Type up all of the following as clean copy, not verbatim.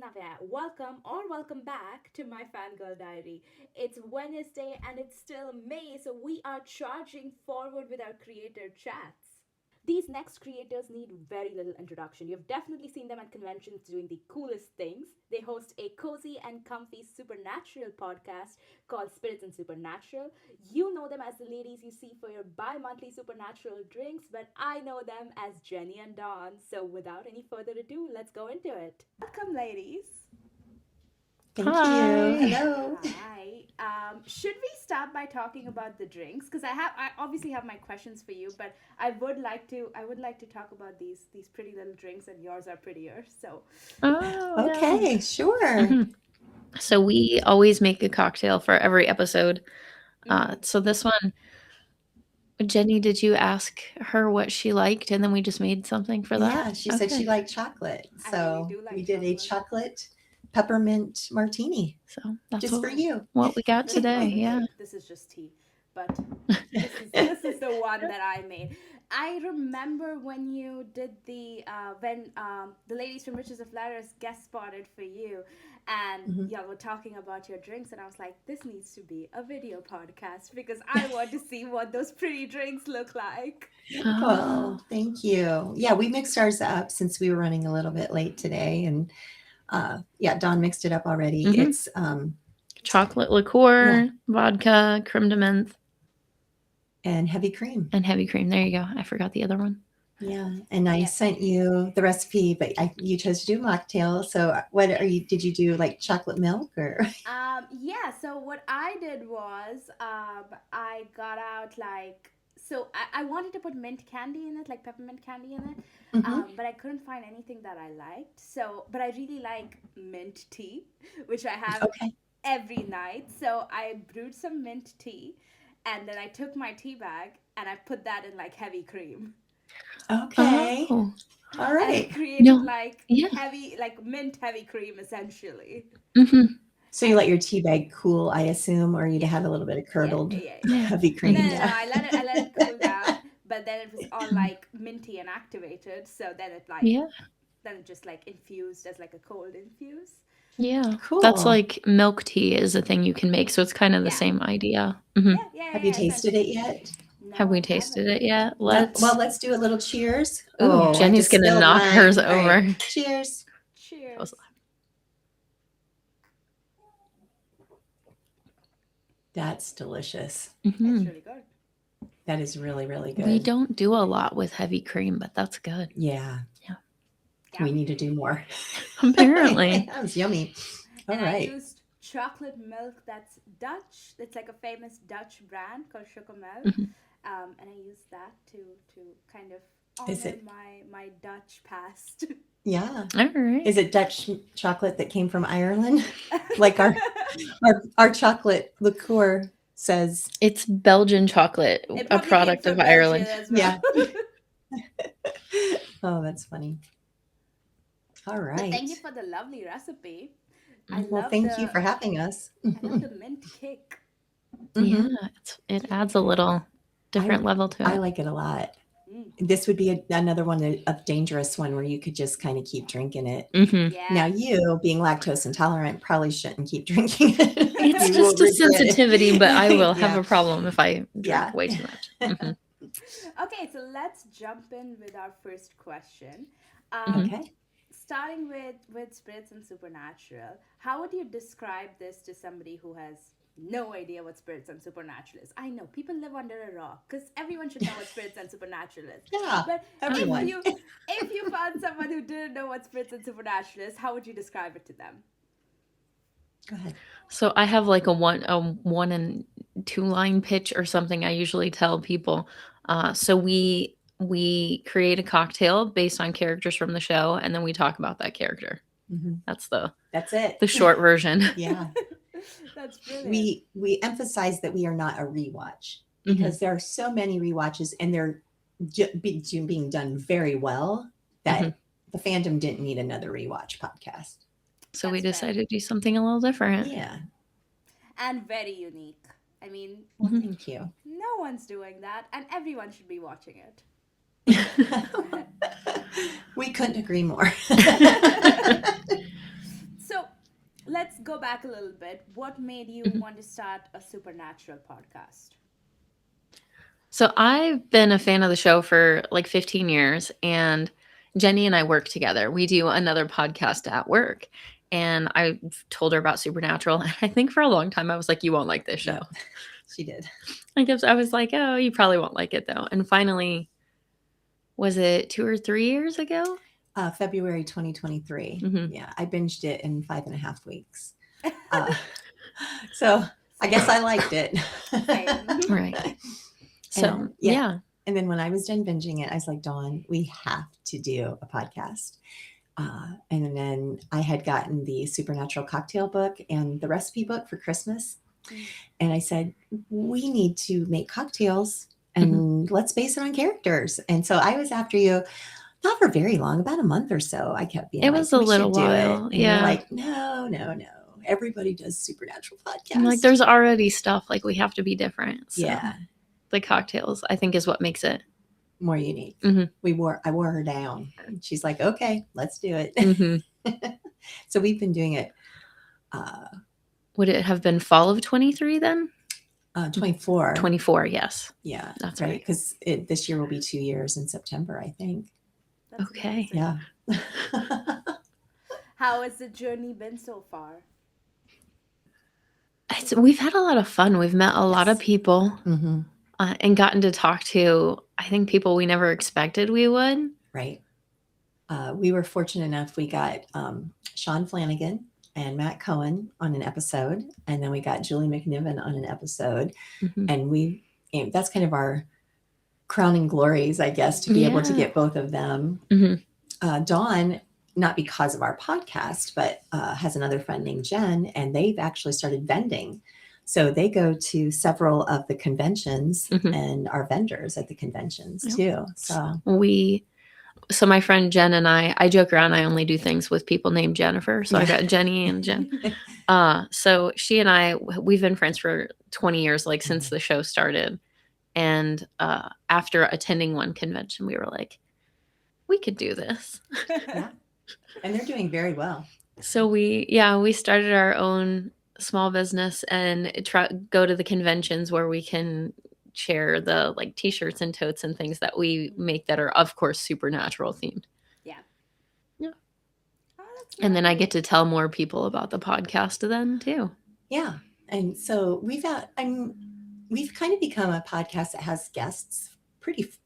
Navya. Welcome back to my Fangirl Diary. It's Wednesday and it's still May, so we are charging forward with our creator chats. These next creators need very little introduction. You've definitely seen them at conventions doing the coolest things. They host a cozy and comfy supernatural podcast called Spirits and Supernatural. You know them as the ladies you see for your bi monthly supernatural drinks, but I know them as Jenny and Dawn. So without any further ado, let's go into it. Welcome, ladies. Thank you. Hi. Hello. Hi. Should we start by talking about the drinks? Because I obviously have my questions for you, but I would like to talk about these pretty little drinks, and yours are prettier. So, Oh, yeah. Okay, sure. Mhm. So we always make a cocktail for every episode. mm-hmm. So this one, Jenny, did you ask her what she liked, and then we just made something for that? Yeah, she said she Okay. liked chocolate. I really So do we like did a chocolate. chocolate peppermint martini So that's just for you. what we got This is today. not Yeah. dessert. This is just tea. But this is the one that I made. I remember when you did when the ladies from Riches of Ladders guest spotted for you, and Mhm. y'all were talking about your drinks, and I was like, this needs to be a video podcast because I want to see what those pretty drinks look like. Oh, Well, thank you. Yeah, we mixed ours up since we were running a little bit late today. And yeah, Dawn mixed it up already. hmm It's, chocolate yeah, liqueur, vodka, creme de menthe, and heavy cream. and heavy cream. There you go. I forgot the other one. Yeah, and I Yeah. sent you the recipe, but you chose to do mocktail. So did you do like chocolate milk or? Yeah, so what I did was I got out I wanted to put mint candy in it, like peppermint candy in it, Mhm. but I couldn't find anything that I liked. So, but I really like mint tea, which I have Okay. every night. So I brewed some mint tea, and then I took my tea bag and I put that in like heavy cream, Okay. Oh, All and I right. created no. like Yeah. like mint heavy cream essentially. hmm So you And let your tea bag cool, I assume, or you'd yeah, had a little bit of yeah, curdled yeah, yeah. Yeah. heavy No, cream. hmm no, no. Yeah. I let it cool down, but then it was all like minty and activated. So Yeah. then it just like infused as like a cold infuse. Yeah. That's Cool. like milk tea is a thing you can make. So it's kind of the Yeah, same idea. yeah, yeah, Have yeah, you yeah, tasted it essentially. yet? Have No, we I tasted haven't. it yet? No. Well, Let's. let's do a little cheers. Ooh, Oh, I Jenny's just going to spilled knock mine. hers All right. over. Cheers. That was- Cheers. That's delicious. It's Mhm. really good. That is really, really We good. don't do a lot with heavy cream, but that's good. Yeah. Yeah. We Yum. need to do more. Apparently. That was yummy. All And I right. used chocolate milk that's Dutch. It's like a famous Dutch brand called Chocomel. Mhm. And I used that to kind of Is honor it? my Dutch past. Yeah. All right. Is it Dutch chocolate that came from Ireland? Like our chocolate liqueur says. It's Belgian chocolate, It a probably came product of from Belgium Ireland. as Yeah. well. Oh, that's funny. All But thank you right. for the lovely recipe. I Mhm. Well, love thank you the for having us. I love the mint kick. Yeah, Mhm. it adds a little I different level to I it. like it a lot. Mm. This would be another one, a dangerous one where you could just kind of keep drinking it. hmm Now, Yeah. you being lactose intolerant probably shouldn't keep drinking It's it. You will just a regret sensitivity, but I will it. have Yeah. a problem if I Yeah. drink way too much. Okay, so let's jump in with our first question. hmm Okay. Starting with spirits and supernatural, how would you describe this to somebody who has no idea what spirits and supernatural is? I know people live under a rock because everyone should know what spirits and supernatural is. Yeah. But Everyone. if you found someone who didn't know what spirits and supernatural is, how would you describe it to them? Go ahead. So I have like a one and two line pitch or something. I usually tell people. So we create a cocktail based on characters from the show, and then we talk about that character. Mhm. That's That's it. the short version. Yeah. That's brilliant. We emphasize that we are not a rewatch Mhm. because there are so many rewatches and they're being done very well that Mhm. the fandom didn't need another rewatch podcast. So we That's fair. decided to do something a little different. Yeah. And very unique. I mean, Well, Mhm. thank you. no one's doing that, and everyone should be watching it. We couldn't agree more. go back a little bit. What made you want to start a supernatural podcast? So I've been a fan of the show for like 15 years, and Jenny and I work together. We do another podcast at work, and I told her about Supernatural. And I think for a long time I was like, "You won't like this show." Yeah, she did. I was like, "Oh, you probably won't like it though." And finally, was it 2 or 3 years ago? February 2023. Mhm. Yeah, I binged it in 5.5 weeks. So I guess I liked it. Same. Right. So And, yeah. And then when I was done binging it, I was like, Dawn, we have to do a podcast. And then I had gotten the Supernatural cocktail book and the recipe book for Christmas. And I said, we need to make cocktails and let's base it on characters. And so I was after you, not for very long, about a month or so. I kept being It like, was a we little should do it. while. And Yeah. you're like, no. Everybody does Supernatural podcasts. And, like, there's already stuff, like, we have to be different. So Yeah. the cocktails, I think, is what makes it More unique. Mhm. I wore her down. She's like, okay, let's do it. Mhm. So we've been doing it. Would it have been fall of 23 then? 24. 24, yes. Yeah, That's right. right. Because this year will be 2 years in September, I think. That's Okay. amazing. Yeah. How has the journey been so far? We've had a lot of fun. We've met a lot of Yes. people hmm and gotten to talk to, I think, people we never expected we would. Right. We were fortunate enough. We got Sean Flanagan and Matt Cohen on an episode, and then we got Julie McNiven on an episode, Mhm. and that's kind of our crowning glories, I guess, to be able to Yeah. get both of them. Mhm. Dawn, not because of our podcast, but has another friend named Jen, and they've actually started vending. So they go to several of the conventions Mhm. and are vendors at the conventions Yep. too. So So my friend Jen and I joke around, I only do things with people named Jennifer. So I got Jenny and Jen. So she and I, we've been friends for 20 years, like since the show started. And after attending one convention, we were like, we could do this. yeah, and they're doing very well. So we started our own small business and go to the conventions where we can share the like t-shirts and totes and things that we make that are of course supernatural themed. Yeah. Yeah. Oh, that's And then I lovely. get to tell more people about the podcast then too. Yeah, and so we've kind of become a podcast that has guests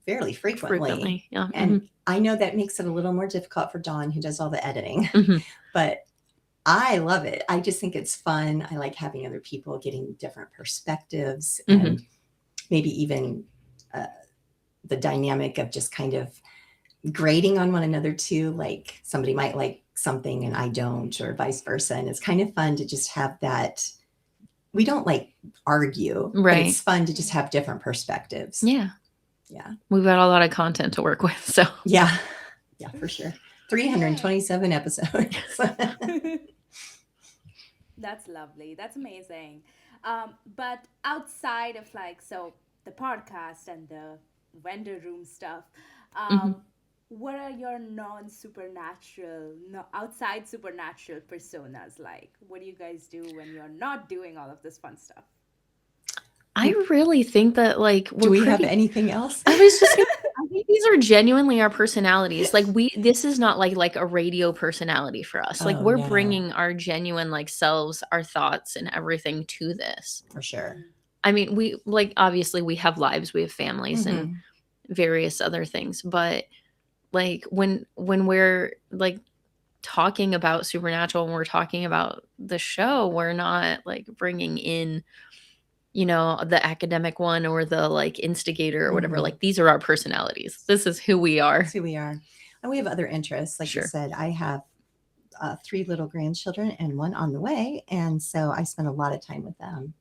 fairly frequently. Yeah. And I know that makes it a little more difficult for Dawn, who does all the editing, Mhm. but I love it. I just think it's fun. I like having other people getting different perspectives and maybe even the dynamic of just kind of grading on one another too. Like somebody might like something and I don't, or vice versa. And it's kind of fun to just have that. We don't like argue, but Right. it's fun to just have different perspectives. Yeah. Yeah. We've got a lot of content to work with. So Yeah, for sure. 327 episodes. That's lovely. That's amazing. But outside of the podcast and the vendor room stuff, what are your outside supernatural personas like? What do you guys do when you're not doing all of this fun stuff? I really think that Do we have anything else? I was just gonna, I think these are genuinely our personalities. Like this is not like a radio personality for us. Like we're no. bringing our genuine selves, our thoughts and everything to this. For sure. I mean, we obviously we have lives, we have families and various other things, but when we're talking about supernatural, when we're talking about the show, we're not bringing in the academic one or the instigator or whatever. These are our personalities. This is who we are. That's who we are. And we have other interests. Like you said, I have 3 little grandchildren and one on the way. And so I spend a lot of time with them.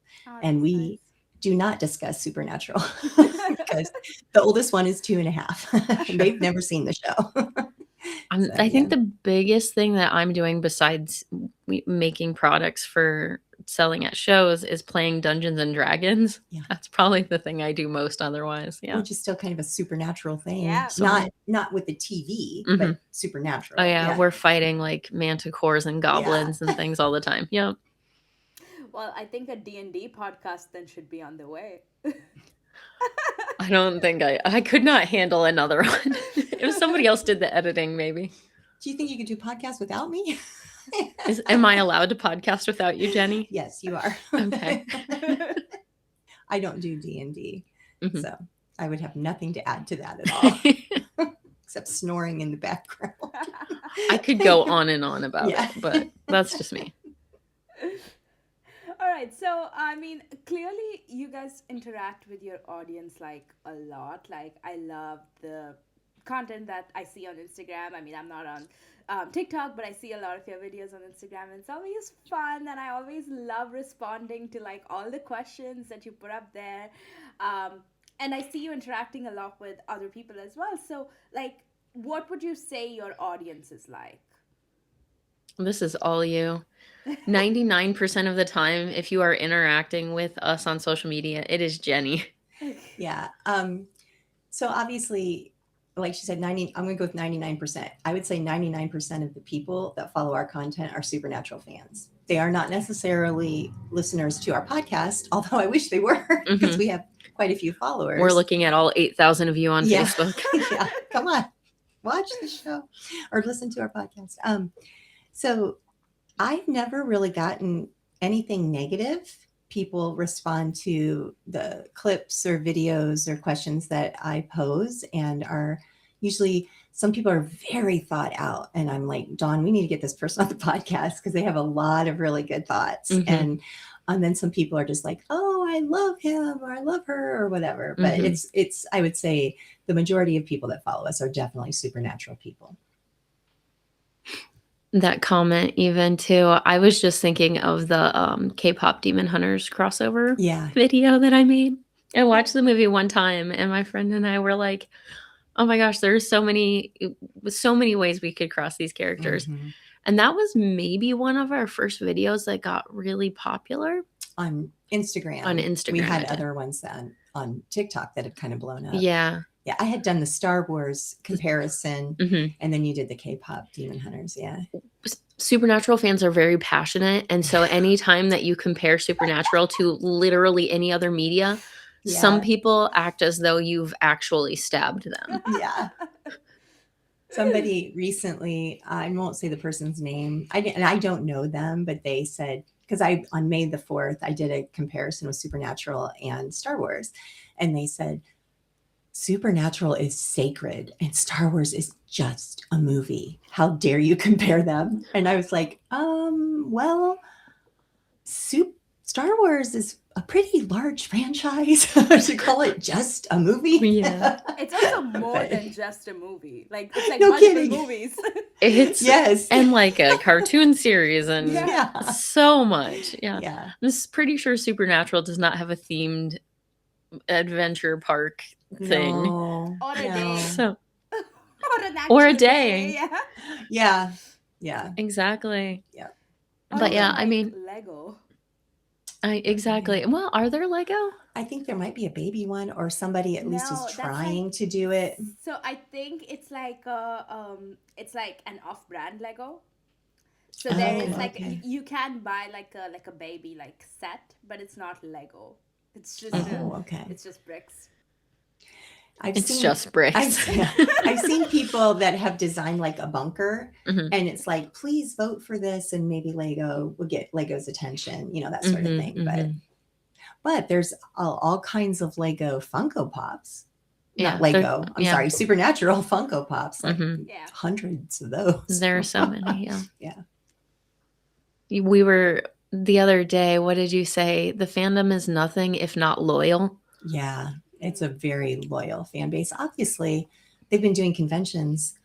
And we do not discuss supernatural because the oldest one is 2.5. They've never seen the show. I think the biggest thing that I'm doing besides making products for selling at shows is playing Dungeons and Dragons. Yeah. That's probably the thing I do most otherwise. Yeah. Which is still kind of a supernatural thing. Yeah. Not with the TV, but supernatural. Oh yeah. We're fighting manticores and goblins and things all the time. Yep. Well, I think a D&D podcast then should be on the way. I don't think I could not handle another one. If somebody else did the editing, maybe. Do you think you could do podcasts without me? Am I allowed to podcast without you, Jenny? Yes, you are. Okay. I don't do D&D, Mhm. so I would have nothing to add to that at all, except snoring in the background. I could go on and on about Yeah. it, but that's just me. All right, so I mean, clearly you guys interact with your audience like a lot. Like, I love the content that I see on Instagram. I mean, I'm not on TikTok, but I see a lot of your videos on Instagram, and it's always fun. And I always love responding to like all the questions that you put up there. And I see you interacting a lot with other people as well. So, like, what would you say your audience is like? This is all you. 99% of the time, if you are interacting with us on social media, it is Jenny. Yeah. So obviously, like she said, I'm going to go with 99%. I would say 99% of the people that follow our content are Supernatural fans. They are not necessarily listeners to our podcast, although I wish they were, because we have quite a few followers. We're looking at all 8,000 of you on Facebook. Yeah, come on, watch the show or listen to our podcast. So I've never really gotten anything negative. People respond to the clips or videos or questions that I pose, and are usually, some people are very thought out. And I'm like, Dawn, we need to get this person on the podcast because they have a lot of really good thoughts. And then some people are just like, oh, I love him or I love her or whatever. But it's, I would say the majority of people that follow us are definitely Supernatural people. That comment even too, I was just thinking of the K-pop Demon Hunters crossover video that I made. I watched the movie one time and my friend and I were like, oh my gosh, there's so many ways we could cross these characters. And that was maybe one of our first videos that got really popular. On Instagram. We had other ones on TikTok that have kind of blown up. Yeah. Yeah, I had done the Star Wars comparison, and then you did the K-pop Demon Hunters. Yeah. Supernatural fans are very passionate. And so anytime that you compare Supernatural to literally any other media, some people act as though you've actually stabbed them. Yeah. Somebody recently, I won't say the person's name, and I don't know them, but they said, because on May the 4th, I did a comparison with Supernatural and Star Wars, and they said, Supernatural is sacred and Star Wars is just a movie. How dare you compare them? And I was like, well, Star Wars is a pretty large franchise to call it just a movie. Yeah. It's also more than just a movie. Like, it's like no multiple kidding. movies. It's and like a cartoon series and so much. Yeah. I'm pretty sure Supernatural does not have a themed adventure park thing. No. Or a day. So, or a day. Yeah. Exactly. Yeah. But yeah, I mean, Lego. Exactly. Well, are there Lego? I think there might be a baby one, or somebody at least is trying to do it. So I think it's like an off-brand Lego. So there is like you can buy like a baby like set, but it's not Lego. It's just it's just bricks. Just bricks. I've seen people that have designed like a bunker, and it's like, please vote for this, and maybe Lego will get Lego's attention, that sort of thing. But there's all kinds of Lego Funko Pops. Not Lego. I'm sorry, Supernatural Funko Pops. Like hundreds of those. There are so many. Yeah. We were the other day. What did you say? The fandom is nothing if not loyal. Yeah. It's a very loyal fan base. Obviously, they've been doing conventions.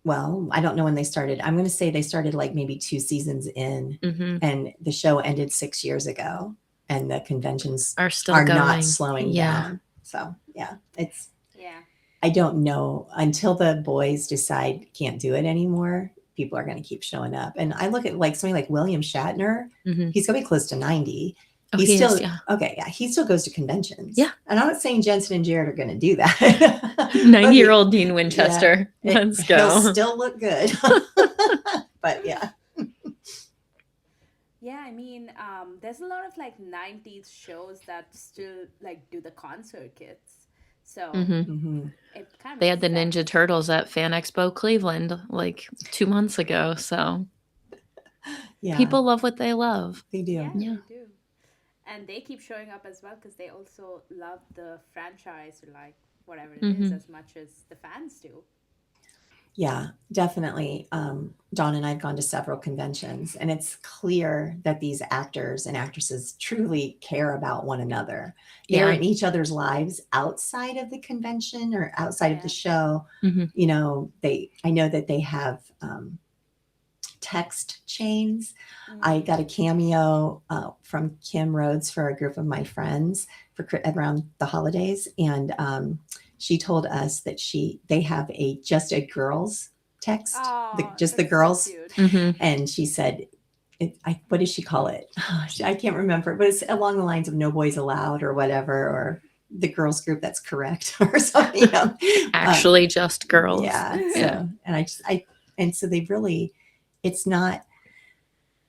Well, I don't know when they started. I'm going to say they started like maybe 2 seasons in, and the show ended 6 years ago, and the conventions are going. Not slowing down. So I don't know, until the boys decide can't do it anymore. People are going to keep showing up. And I look at like somebody like William Shatner. He's going to be close to 90. He still goes to conventions. Yeah. And I'm not saying Jensen and Jared are going to do that. 90-year-old Dean Winchester. Let's go. He'll still look good. But yeah. Yeah, I mean, there's a lot of like 90s shows that still like do the concert kits. So Hmm. Hmm. it kind of They makes had the Ninja sense. Turtles at Fan Expo Cleveland like 2 months ago. So Yeah, people love what they love. they do. Yeah, Yeah. they do. And they keep showing up as well because they also love the franchise or like whatever it is Hmm. as much as the fans do. Yeah, definitely. Dawn and I have gone to several conventions, and it's clear that these actors and actresses truly care about one another. They're Yeah. in each other's lives outside of the convention or outside of the Yeah. show. Hmm. You know, I know that they have text chains. I Mm. got a cameo from Kim Rhodes for a group of my friends for around the holidays, and she told us that they have just a girls text, Oh, just the that's so girls, cute. Hmm. and she said. What did she call it? I can't remember, but it's along the lines of "No Boys Allowed" or whatever, or the girls group that's correct or something. Actually, just girls. Yeah. Yeah. So, and so they really, it's not.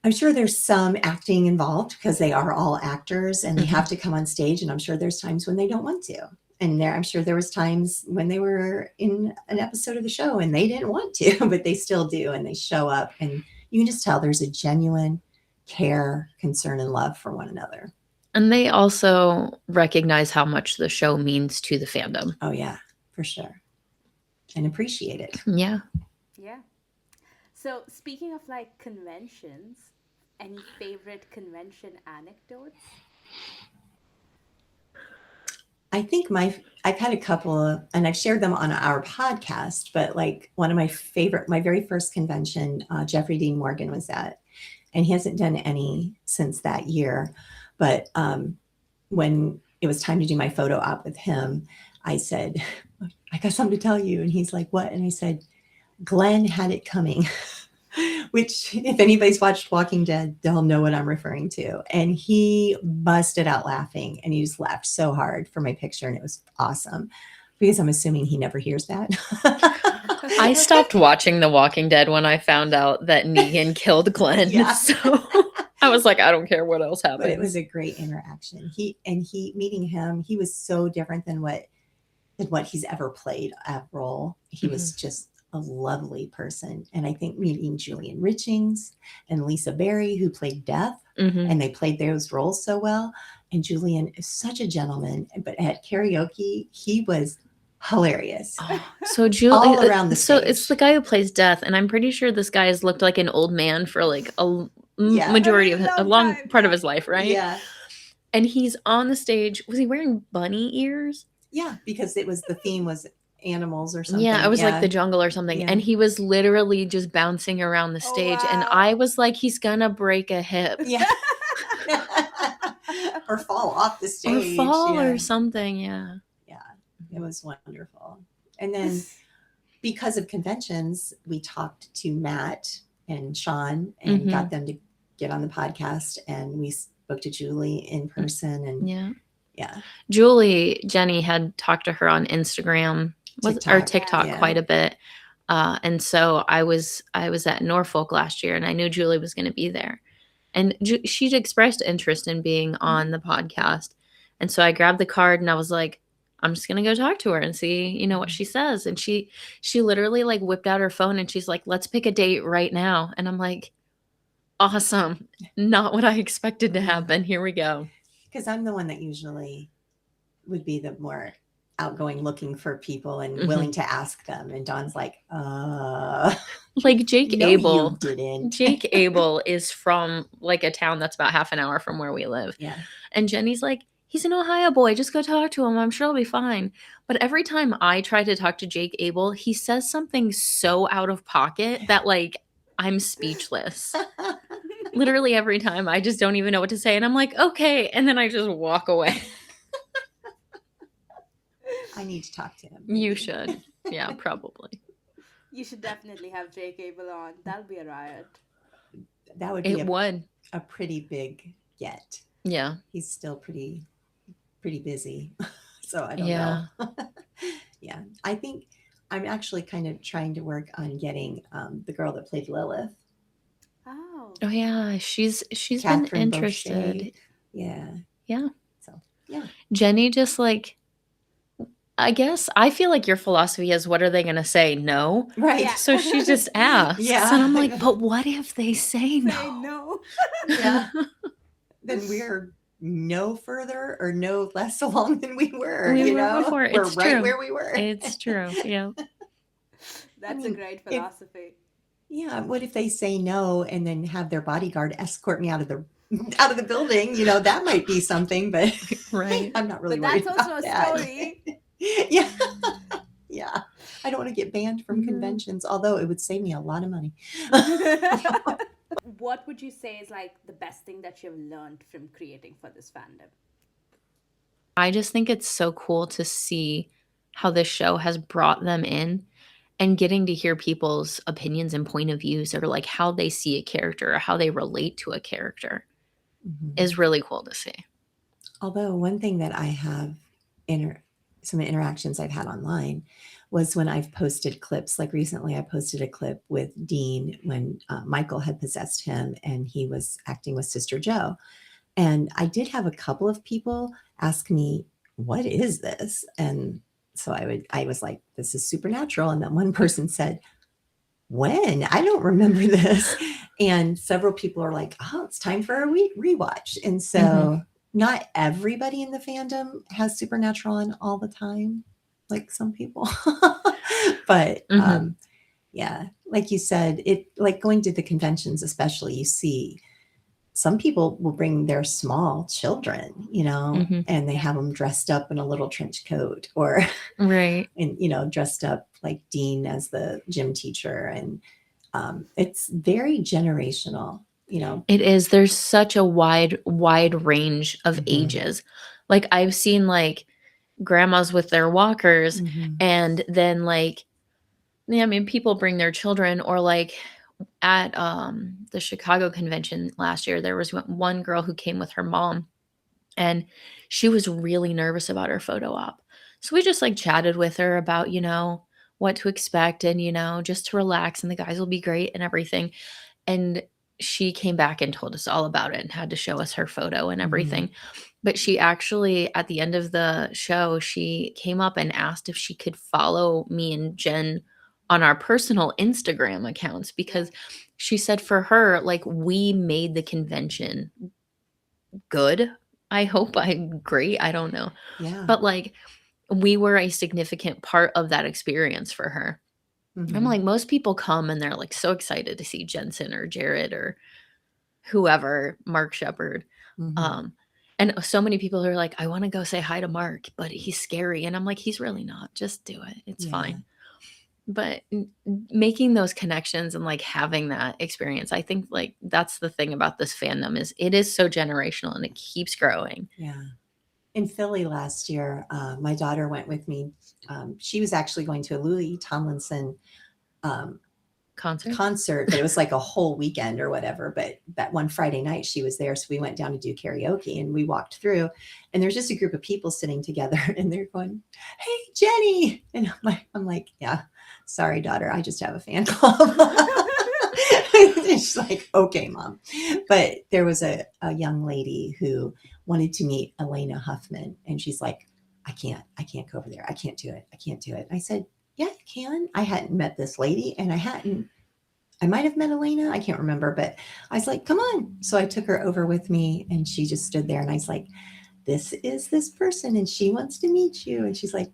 I'm sure there's some acting involved because they are all actors and they Hmm. have to come on stage. And I'm sure there's times when they don't want to. And I'm sure there was times when they were in an episode of the show and they didn't want to, but they still do. And they show up and you can just tell there's a genuine care, concern, and love for one another. And they also recognize how much the show means to the fandom. Oh yeah, for sure. And appreciate it. Yeah. Yeah. So, speaking of like conventions, any favorite convention anecdotes? I think I've had a couple of, and I've shared them on our podcast, but like one of my very first convention, Jeffrey Dean Morgan was at, and he hasn't done any since that year. But when it was time to do my photo op with him, I said, I got something to tell you. And he's like, what? And I said, Glenn had it coming. Which, if anybody's watched Walking Dead, they'll know what I'm referring to. And he busted out laughing and he just laughed so hard for my picture. And it was awesome because I'm assuming he never hears that. I stopped watching The Walking Dead when I found out that Negan killed Glenn. Yeah. So I was like, I don't care what else happens. But it was a great interaction. Meeting him, he was so different than what he's ever played a role. He was just a lovely person. And I think meeting Julian Richings and Lisa Berry, who played Death, and they played those roles so well. And Julian is such a gentleman, but at karaoke, he was hilarious. Oh, so Julie, All around the so stage. it's the guy who plays Death, and I'm pretty sure this guy has looked like an old man for like Yeah. majority of a long time, part of yeah. his life, right? Yeah. And he's on the stage. Was he wearing bunny ears? Yeah, because the theme was animals or something. Yeah, it was like the jungle or something. Yeah. And he was literally just bouncing around the Oh, stage. And wow. I was like, he's gonna break a hip Yeah. Or fall off the or stage. fall Yeah. or something. Yeah. Yeah, it was wonderful. And then because of conventions, we talked to Matt and Sean and got them to get on the podcast. And we spoke to Julie in person. And Yeah. Jenny had talked to her on Instagram or TikTok yeah. quite a bit. And so I was at Norfolk last year and I knew Julie was going to be there. And she'd expressed interest in being on the podcast. And so I grabbed the card and I was like, I'm just going to go talk to her and see, what she says. And she literally like whipped out her phone and she's like, let's pick a date right now. And I'm like, awesome. Not what I expected to happen. Here we go. Because I'm the one that usually would be the more outgoing, looking for people and willing to ask them. And Dawn's like, like Jake no, Abel. you didn't. Jake Abel is from like a town that's about half an hour from where we live. Yeah. And Jenny's like, he's an Ohio boy. Just go talk to him. I'm sure he'll be fine. But every time I try to talk to Jake Abel, he says something so out of pocket that like I'm speechless. Literally every time I just don't even know what to say. And I'm like, okay. And then I just walk away. I need to talk to him. You should. Yeah, probably. You should definitely have Jake Abel on. That'll be a riot. That would be a pretty big get. Yeah. He's still pretty busy. So I don't know. Yeah. I think I'm actually kind of trying to work on getting the girl that played Lilith. Oh. Oh yeah, she's been Catherine interested. Boucher. Yeah. Yeah. So, yeah. Jenny just like, I guess I feel like your philosophy is, what are they gonna say? No. Right. Yeah. So she just asks. Yeah. And I'm like, but what if they say no? Say no. Yeah. Then we're no further or no less along than we were, We you were know? before. We're It's right true. where we were. It's true. Yeah. That's a mean, great if- philosophy. Yeah. What if they say no and then have their bodyguard escort me out of the building? You know, that might be something, but Right. I'm not really But worried that's also about a that. story. Yeah. Yeah. I don't want to get banned from Mhm. conventions, although it would save me a lot of money. What would you say is like the best thing that you've learned from creating for this fandom? I just think it's so cool to see how this show has brought them in, and getting to hear people's opinions and point of views, or like how they see a character or how they relate to a character, Mhm. is really cool to see. Although one thing that I have some interactions I've had online was when I've posted clips. Like recently, I posted a clip with Dean when Michael had possessed him and he was acting with Sister Joe. And I did have a couple of people ask me, "What is this?" And so I was like, "This is supernatural." And then one person said, "When? I don't remember this." And several people are like, "Oh, it's time for a rewatch." And so Mhm. not everybody in the fandom has supernatural on all the time, like some people. But Mhm. yeah, like you said, it like going to the conventions, especially, you see some people will bring their small children, you know, Mhm. and they Yeah. have them dressed up in a little trench coat or Right. and you know, dressed up like Dean as the gym teacher. And it's very generational, you know. It is. There's such a wide range of Mhm. ages. Like I've seen like grandmas with their walkers, Mhm. and then like, yeah, I mean, people bring their children, or like at the Chicago convention last year, there was one girl who came with her mom, and she was really nervous about her photo op. So we just like chatted with her about, what to expect, and, just to relax, and the guys will be great and everything. And she came back and told us all about it and had to show us her photo and Mhm. everything. But she actually, at the end of the show, she came up and asked if she could follow me and Jen on our personal Instagram accounts, because she said for her, like, we made the convention good. I hope I'm great. I don't know. Yeah. But like, we were a significant part of that experience for her. I'm Mhm. like, most people come and they're like so excited to see Jensen or Jared or whoever, Mark Shepard. Mhm. And so many people are like, I want to go say hi to Mark, but he's scary. And I'm like, he's really not. Just do it. It's Yeah. fine. But making those connections and like having that experience, I think like that's the thing about this fandom, is it is so generational and it keeps growing. Yeah. In Philly last year, my daughter went with me. She was actually going to a Louis Tomlinson concert, but it was like a whole weekend or whatever. But that one Friday night she was there. So we went down to do karaoke and we walked through, and there's just a group of people sitting together and they're going, "Hey, Jenny." And I'm like, "Yeah, sorry, daughter. I just have a fan club." She's like, "Okay, mom." But there was a young lady who wanted to meet Elena Huffman. And she's like, I can't go over there. I can't do it. I can't do it. I said, "Yeah, you can." I hadn't met this lady, and I might have met Elena. I can't remember, but I was like, "Come on." So I took her over with me, and she just stood there, and I was like, "This is this person, and she wants to meet you." And she's like,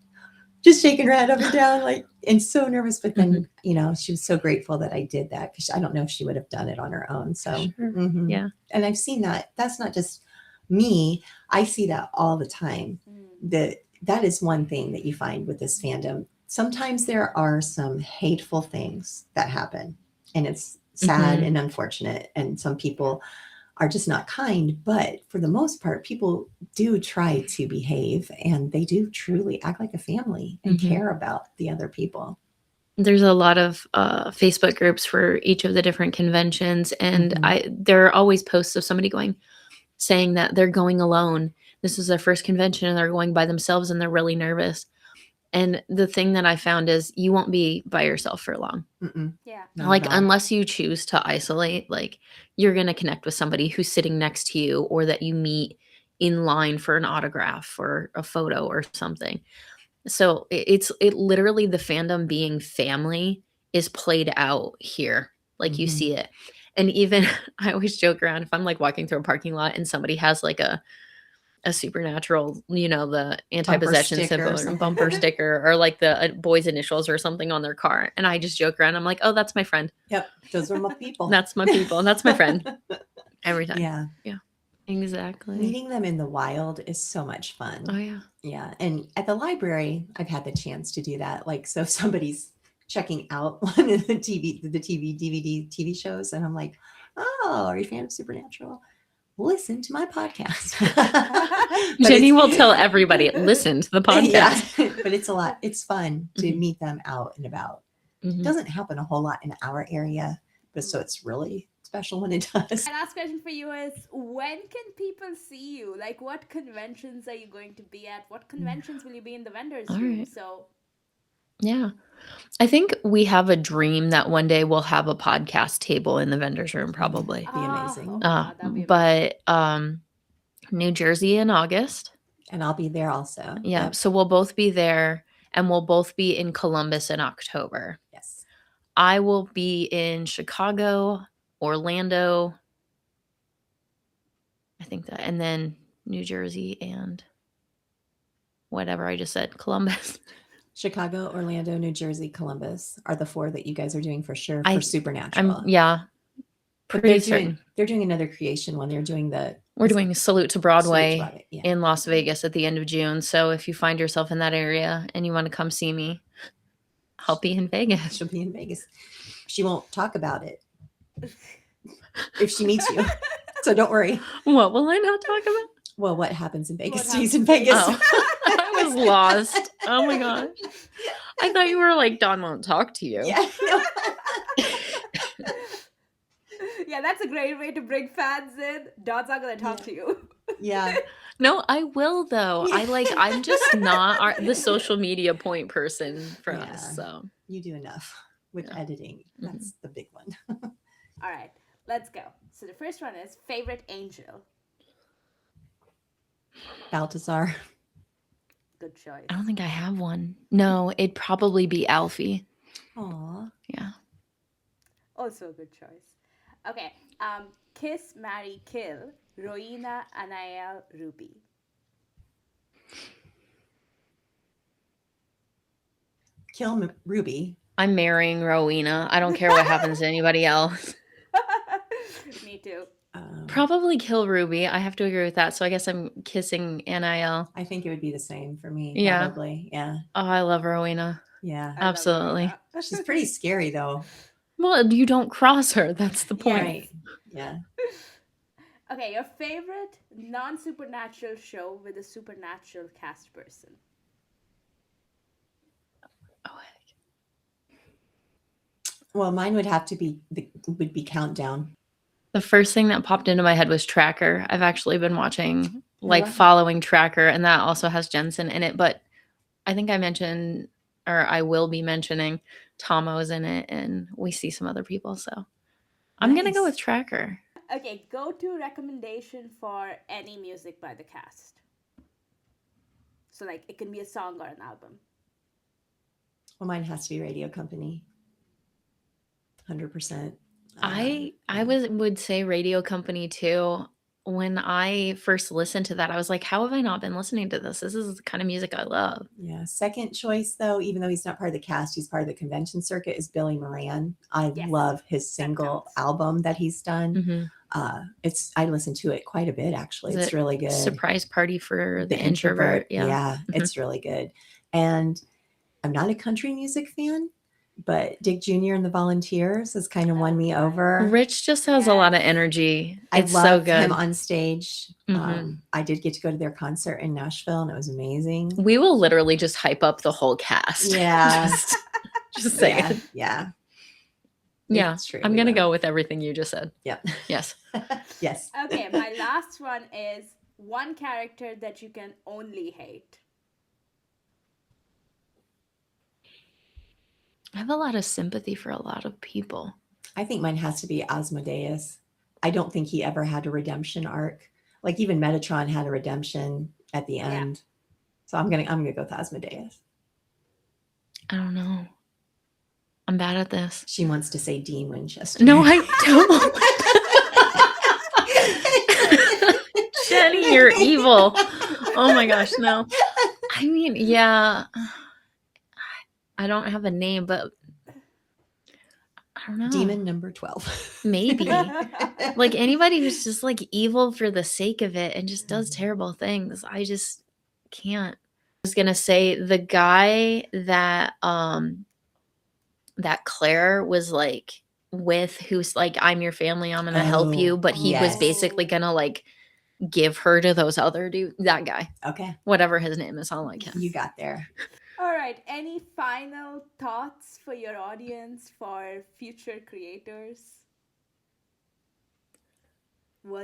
just shaking her head up and down, like, and so nervous. But then, she was so grateful that I did that, because I don't know if she would have done it on her own. So, Sure. Yeah. And I've seen that. That's not just me. I see that all the time. That is one thing that you find with this fandom. Sometimes there are some hateful things that happen, and it's sad and unfortunate. And some people are just not kind, but for the most part, people do try to behave, and they do truly act like a family and care about the other people. There's a lot of Facebook groups for each of the different conventions, and there are always posts of somebody saying that they're going alone. This is their first convention and they're going by themselves and they're really nervous. And the thing that I found is you won't be by yourself for long. Mm-mm, Yeah. not Like, at all. unless you choose to isolate, like, you're going to connect with somebody who's sitting next to you or that you meet in line for an autograph or a photo or something. So it literally, the fandom being family is played out here. Like, you Mhm. see it. And even I always joke around if I'm like walking through a parking lot and somebody has like a supernatural, the anti-possession sticker or symbol or something. bumper sticker or like the boy's initials or something on their car. And I just joke around. I'm like, oh, that's my friend. Yep, those are my people. That's my people. That's my friend. Every time. Yeah. Yeah. Exactly. Meeting them in the wild is so much fun. Oh, yeah. Yeah. And at the library, I've had the chance to do that. Like, so if somebody's checking out one of the DVD TV shows, and I'm like, oh, are you a fan of Supernatural? Listen to my podcast. But Jenny it's- will tell everybody, listen to the podcast. Yeah, but it's a lot. It's fun to Mhm. meet them out and about. Mhm. It doesn't happen a whole lot in our area, but so it's really special when it does. My last question for you is, when can people see you? Like, what conventions are you going to be at? What conventions will you be in the vendors All room? right. So, Yeah. I think we have a dream that one day we'll have a podcast table in the vendor's room, probably. Be amazing. Oh my God, that'd be amazing. But New Jersey in August. And I'll be there also. Yeah. Yep. So we'll both be there and we'll both be in Columbus in October. Yes. I will be in Chicago, Orlando. I think that, and then New Jersey and whatever I just said, Columbus. Chicago, Orlando, New Jersey, Columbus are the 4 that you guys are doing for sure for Supernatural. Yeah. But Pretty certain. they're doing another creation one. They're doing We're doing Salute to Broadway, Broadway, yeah. in Las Vegas at the end of June. So if you find yourself in that area and you want to come see me, I'll be in Vegas. She'll be in Vegas. She won't talk about it if she meets you. So don't worry. What will I not talk about? Well, what happens in Vegas What stays in happens in Vegas. Oh, I was lost. Oh my gosh. I thought you were like, Dawn won't talk to you. Yeah. No. Yeah, that's a great way to bring fans in. Dawn's not gonna talk to you. Yeah. No, I will though. I'm just not the social media point person for Yeah. us. So You do enough with Yeah. editing. That's the big one. All right, let's go. So the first one is favorite angel. Baltazar. Good choice. I don't think I have one. No, it'd probably be Alfie. Aw. Yeah. Also a good choice. Okay. Kiss, marry, kill. Rowena, Anael, Ruby. Kill Ruby. I'm marrying Rowena. I don't care what happens to anybody else. Me too. Probably kill Ruby. I have to agree with that. So I guess I'm kissing Anael. I think it would be the same for me. Yeah. Probably. Yeah. Oh, I love Rowena. Yeah. I love Absolutely. Rowena. She's pretty scary though. Well, you don't cross her. That's the point. Right. Yeah. Okay, your favorite non-supernatural show with a supernatural cast person. Oh, Well, mine would have to be Countdown. the first thing that popped into my head was Tracker. I've actually been watching, like, love it. following Tracker, and that also has Jensen in it. But I think I mentioned, or I will be mentioning, Tomo's in it, and we see some other people. So I'm going to go Nice. with Tracker. Okay, go-to recommendation for any music by the cast. So, like, it can be a song or an album. Well, mine has to be Radio Company. 100%. I would say Radio Company too. When I first listened to that, I was like, how have I not been listening to this? This is the kind of music I love. Yeah. Second choice, though, even though he's not part of the cast, he's part of the convention circuit, is Billy Moran. I Yes, love his single counts. album that he's done. Mhm. I listen to it quite a bit, actually. Is It's it really good. Surprise Party for the introvert. Yeah. Mhm. It's really good. And I'm not a country music fan, but Dick Jr. and the Volunteers has kind of won me over. Rich just has a lot of energy. It's I so love good. him on stage. Mhm. I did get to go to their concert in Nashville, and it was amazing. We will literally just hype up the whole cast. Yeah. just saying. Yeah, yeah. Yeah. It's true, I'm we going to will. go with everything you just said. Yep. Yes. Yes. Okay, my last one is one character that you can only hate. I have a lot of sympathy for a lot of people. I think mine has to be Asmodeus. I don't think he ever had a redemption arc. Like even Metatron had a redemption at the end. So I'm gonna go with Asmodeus. I don't know. I'm bad at this. She wants to say Dean Winchester. No, I don't. Jenny, you're evil. Oh my gosh, no. I mean, yeah. I don't have a name, but I don't know. Demon number 12. Maybe. Like anybody who's just like evil for the sake of it and just does terrible things. I just can't. I was gonna say the guy that that Claire was like with, who's like, I'm your family, I'm gonna help you, but he was yes. basically gonna like give her to those other dudes. That guy. Okay. Whatever his name is, I don't like him. You got there. All right. Any final thoughts for your audience, for future creators?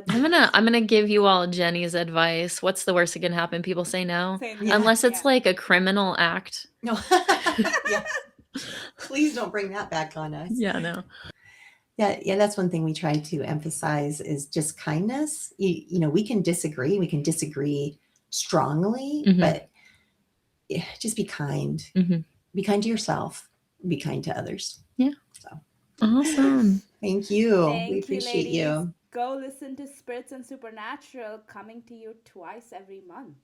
I'm gonna give you all Jenny's advice. What's the worst that can happen? People say no. Yeah. Unless it's like a criminal act. No. Yeah. Please don't bring that back on us. Yeah, no. Yeah, that's one thing we try to emphasize is just kindness. You know, we can disagree strongly, but just be kind. Be kind to yourself. Be kind to others. Yeah. So awesome. Thank you. Thank we appreciate you. Go listen to Spirits and Supernatural, coming to you twice every month.